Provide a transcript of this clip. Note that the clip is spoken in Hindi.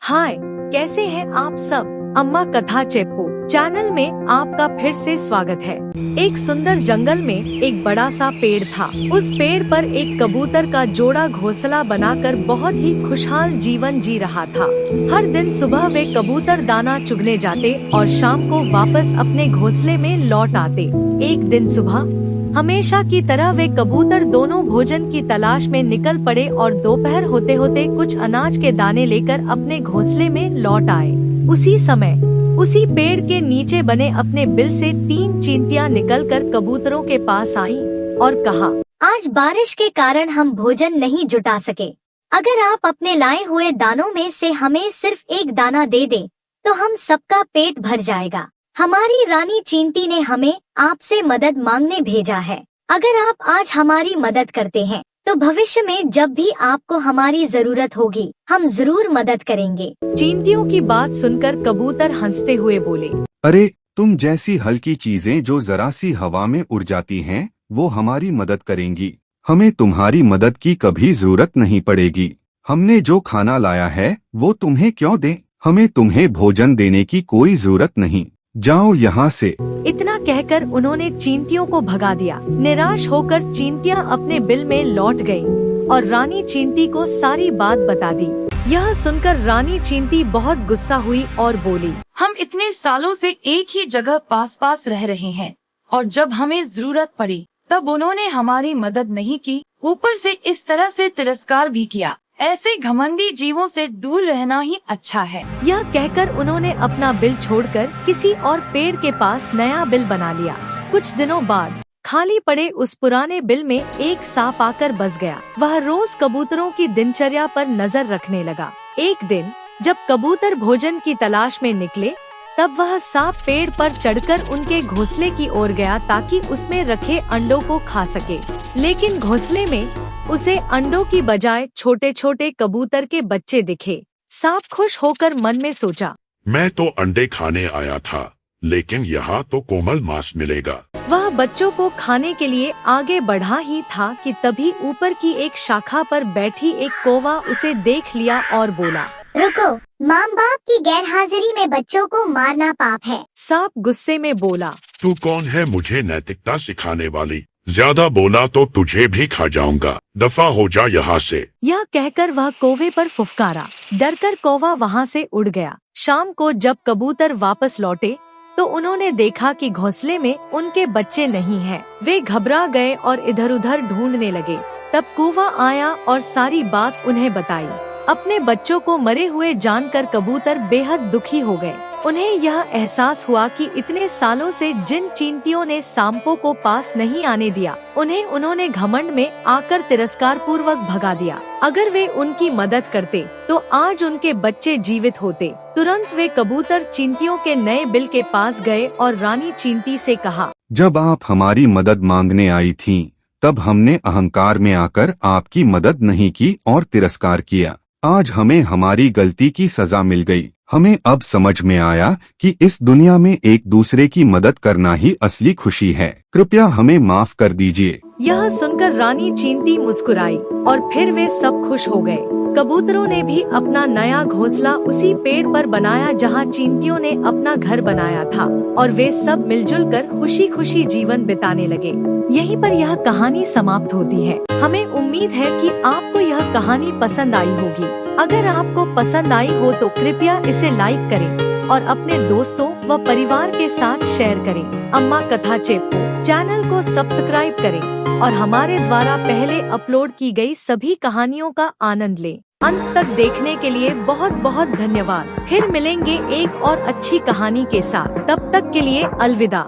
हाय, कैसे हैं आप सब। अम्मा कथा चेप्पू चैनल में आपका फिर से स्वागत है। एक सुंदर जंगल में एक बड़ा सा पेड़ था। उस पेड़ पर एक कबूतर का जोड़ा घोंसला बनाकर बहुत ही खुशहाल जीवन जी रहा था। हर दिन सुबह वे कबूतर दाना चुगने जाते और शाम को वापस अपने घोंसले में लौट आते। एक दिन सुबह हमेशा की तरह वे कबूतर दोनों भोजन की तलाश में निकल पड़े और दोपहर होते होते कुछ अनाज के दाने लेकर अपने घोंसले में लौट आए। उसी समय उसी पेड़ के नीचे बने अपने बिल से 3 चींटियां निकलकर कबूतरों के पास आईं और कहा, आज बारिश के कारण हम भोजन नहीं जुटा सके। अगर आप अपने लाए हुए दानों में से हमें सिर्फ एक दाना दे दें, तो हम सबका पेट भर जाएगा। हमारी रानी चींटी ने हमें आपसे मदद मांगने भेजा है। अगर आप आज हमारी मदद करते हैं, तो भविष्य में जब भी आपको हमारी जरूरत होगी, हम जरूर मदद करेंगे। चींटियों की बात सुनकर कबूतर हंसते हुए बोले, अरे, तुम जैसी हल्की चीजें जो जरा सी हवा में उड़ जाती हैं, वो हमारी मदद करेंगी। हमें तुम्हारी मदद की कभी जरूरत नहीं पड़ेगी। हमने जो खाना लाया है वो तुम्हें क्यों दें? हमें तुम्हें भोजन देने की कोई जरूरत नहीं। जाओ यहाँ से। इतना कहकर उन्होंने चींटियों को भगा दिया। निराश होकर चींटियां अपने बिल में लौट गईं और रानी चींटी को सारी बात बता दी। यह सुनकर रानी चींटी बहुत गुस्सा हुई और बोली, हम इतने सालों से एक ही जगह पास पास रह रहे हैं और जब हमें जरूरत पड़ी तब उन्होंने हमारी मदद नहीं की, ऊपर से इस तरह से तिरस्कार भी किया। ऐसे घमंडी जीवों से दूर रहना ही अच्छा है। यह कहकर उन्होंने अपना बिल छोड़कर किसी और पेड़ के पास नया बिल बना लिया। कुछ दिनों बाद खाली पड़े उस पुराने बिल में एक सांप आकर बस गया। वह रोज कबूतरों की दिनचर्या पर नजर रखने लगा। एक दिन जब कबूतर भोजन की तलाश में निकले, तब वह सांप पेड़ पर चढ़कर उनके घोंसले की ओर गया ताकि उसमें रखे अंडों को खा सके। लेकिन घोंसले में उसे अंडों की बजाय छोटे छोटे कबूतर के बच्चे दिखे। सांप खुश होकर मन में सोचा, मैं तो अंडे खाने आया था, लेकिन यहाँ तो कोमल मांस मिलेगा। वह बच्चों को खाने के लिए आगे बढ़ा ही था कि तभी ऊपर की एक शाखा पर बैठी एक कौवा उसे देख लिया और बोला, रुको, माँ बाप की गैर हाजिरी में बच्चों को मारना पाप है। सांप गुस्से में बोला, तू कौन है मुझे नैतिकता सिखाने वाली? ज्यादा बोला तो तुझे भी खा जाऊंगा। दफा हो जा यहाँ से। यह कहकर वह कौवे पर फुफकारा। डरकर कौवा वहाँ से उड़ गया। शाम को जब कबूतर वापस लौटे तो उन्होंने देखा कि घोंसले में उनके बच्चे नहीं हैं। वे घबरा गए और इधर उधर ढूंढने लगे। तब कौवा आया और सारी बात उन्हें बताई। अपने बच्चों को मरे हुए जानकर कबूतर बेहद दुखी हो गए। उन्हें यह एहसास हुआ कि इतने सालों से जिन चींटियों ने सांपों को पास नहीं आने दिया, उन्होंने घमंड में आकर तिरस्कार पूर्वक भगा दिया। अगर वे उनकी मदद करते तो आज उनके बच्चे जीवित होते। तुरंत वे कबूतर चींटियों के नए बिल के पास गए और रानी चींटी से कहा, जब आप हमारी मदद मांगने आई थीं, तब हमने अहंकार में आकर आपकी मदद नहीं की और तिरस्कार किया। आज हमें हमारी गलती की सजा मिल गई। हमें अब समझ में आया कि इस दुनिया में एक दूसरे की मदद करना ही असली खुशी है। कृपया हमें माफ कर दीजिए। यह सुनकर रानी चींटी मुस्कुराई और फिर वे सब खुश हो गए। कबूतरों ने भी अपना नया घोंसला उसी पेड़ पर बनाया जहाँ चींटियों ने अपना घर बनाया था और वे सब मिलजुल कर खुशी खुशी जीवन बिताने लगे। यहीं पर यह कहानी समाप्त होती है। हमें उम्मीद है कि आपको यह कहानी पसंद आई होगी। अगर आपको पसंद आई हो तो कृपया इसे लाइक करें और अपने दोस्तों व परिवार के साथ शेयर करें। अम्मा कथा चेप्पू चैनल को सब्सक्राइब करें और हमारे द्वारा पहले अपलोड की गई सभी कहानियों का आनंद लें। अंत तक देखने के लिए बहुत बहुत धन्यवाद। फिर मिलेंगे एक और अच्छी कहानी के साथ। तब तक के लिए अलविदा।